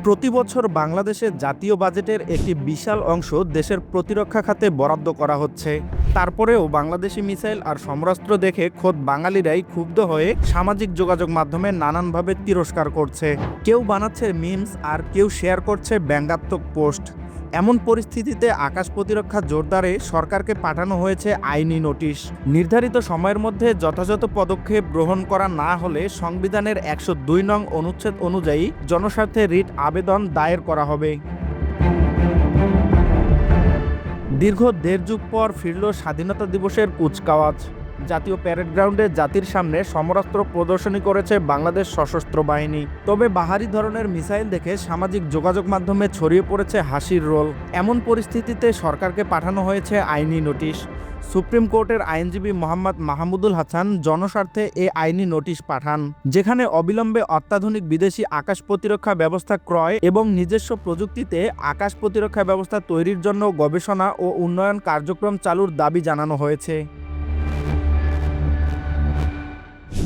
প্রতি বছর বাংলাদেশের জাতীয় বাজেটের একটি বিশাল অংশ দেশের প্রতিরক্ষা খাতে বরাদ্দ করা হচ্ছে। তারপরেও বাংলাদেশি মিসাইল আর সমরাস্ত্র দেখে খোদ বাঙালিরাই ক্ষুব্ধ হয়ে সামাজিক যোগাযোগ মাধ্যমে নানানভাবে তিরস্কার করছে। কেউ বানাচ্ছে মিমস আর কেউ শেয়ার করছে ব্যঙ্গাত্মক পোস্ট। এমন পরিস্থিতিতে আকাশ প্রতিরক্ষা জোরদারে সরকারকে পাঠানো হয়েছে আইনি নোটিশ। নির্ধারিত সময়ের মধ্যে যথাযথ পদক্ষেপ গ্রহণ করা না হলে সংবিধানের ১০২ নং অনুচ্ছেদ অনুযায়ী জনস্বার্থে রিট আবেদন দায়ের করা হবে। দীর্ঘ দেড় যুগ পর ফিরল স্বাধীনতা দিবসের কুচকাওয়াজ। জাতীয় প্যারেড গ্রাউন্ডে জাতির সামনে সমরাস্ত্র প্রদর্শনী করেছে বাংলাদেশ সশস্ত্র বাহিনী। তবে বাহারি ধরনের মিসাইল দেখে সামাজিক যোগাযোগ মাধ্যমে ছড়িয়ে পড়েছে হাসির রোল। এমন পরিস্থিতিতে সরকারকে পাঠানো হয়েছে আইনি নোটিশ। সুপ্রিম কোর্টের আইনজীবী মোহাম্মদ মাহমুদুল হাসান জনস্বার্থে এ আইনি নোটিশ পাঠান, যেখানে অবিলম্বে অত্যাধুনিক বিদেশি আকাশ প্রতিরক্ষা ব্যবস্থা ক্রয় এবং নিজস্ব প্রযুক্তিতে আকাশ প্রতিরক্ষা ব্যবস্থা তৈরির জন্য গবেষণা ও উন্নয়ন কার্যক্রম চালুর দাবি জানানো হয়েছে।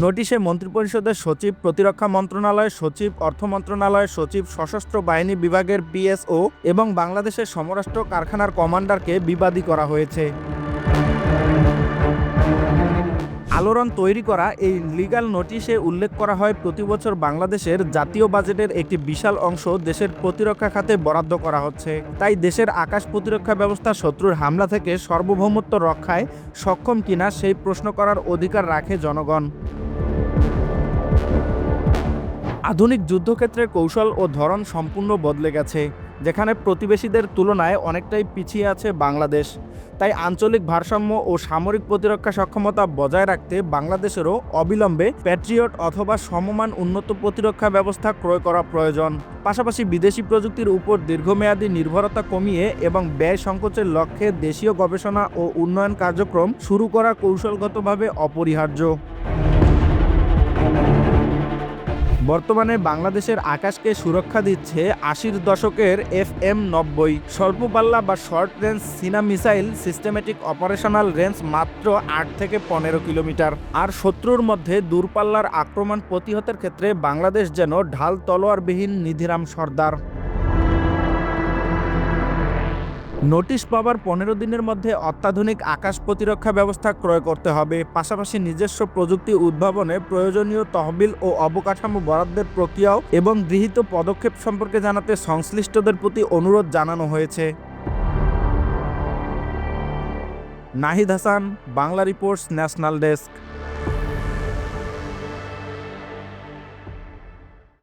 নোটিশে মন্ত্রিপরিষদের সচিব, প্রতিরক্ষা মন্ত্রণালয়ের সচিব, অর্থ মন্ত্রণালয়ের সচিব, সশস্ত্র বাহিনী বিভাগের পিএসও এবং বাংলাদেশের সমরাস্ত্র কারখানার কমান্ডারকে বিবাদী করা হয়েছে। আলোড়ন তৈরি করা এই লিগ্যাল নোটিশে উল্লেখ করা হয়, প্রতি বছর বাংলাদেশের জাতীয় বাজেটের একটি বিশাল অংশ দেশের প্রতিরক্ষা খাতে বরাদ্দ করা হচ্ছে। তাই দেশের আকাশ প্রতিরক্ষা ব্যবস্থা শত্রুর হামলা থেকে সার্বভৌমত্ব রক্ষায় সক্ষম কিনা সেই প্রশ্ন করার অধিকার রাখে জনগণ। আধুনিক যুদ্ধক্ষেত্রের কৌশল ও ধরন সম্পূর্ণ বদলে গেছে, যেখানে প্রতিবেশীদের তুলনায় অনেকটাই পিছিয়ে আছে বাংলাদেশ। তাই আঞ্চলিক ভারসাম্য ও সামরিক প্রতিরক্ষা সক্ষমতা বজায় রাখতে বাংলাদেশেরও অবিলম্বে প্যাট্রিয়ট অথবা সমমান উন্নত প্রতিরক্ষা ব্যবস্থা ক্রয় করা প্রয়োজন। পাশাপাশি বিদেশি প্রযুক্তির উপর দীর্ঘমেয়াদী নির্ভরতা কমিয়ে এবং ব্যয় সংকোচের লক্ষ্যে দেশীয় গবেষণা ও উন্নয়ন কার্যক্রম শুরু করা কৌশলগতভাবে অপরিহার্য। বর্তমানে বাংলাদেশের আকাশকে সুরক্ষা দিচ্ছে ৮০ দশকের FM-90 স্বল্পপাল্লা বা শর্ট রেঞ্জ সিনা মিসাইল। সিস্টেমেটিক অপারেশনাল রেঞ্জ মাত্র ৮ থেকে ১৫ কিলোমিটার। আর শত্রুর মধ্যে দূরপাল্লার আক্রমণ প্রতিহতের ক্ষেত্রে বাংলাদেশ যেন ঢাল তলোয়ারবিহীন নিধিরাম সর্দার। নোটিশ পাওয়ার ১৫ দিনের মধ্যে অত্যাধুনিক আকাশ প্রতিরক্ষা ব্যবস্থা ক্রয় করতে হবে। পাশাপাশি নিজস্ব প্রযুক্তি উদ্ভাবনে প্রয়োজনীয় তহবিল ও অবকাঠামো বরাদ্দের প্রক্রিয়াও এবং গৃহীত পদক্ষেপ সম্পর্কে জানাতে সংশ্লিষ্টদের প্রতি অনুরোধ জানানো হয়েছে। Nahid Hasan, Bangla reports, national desk.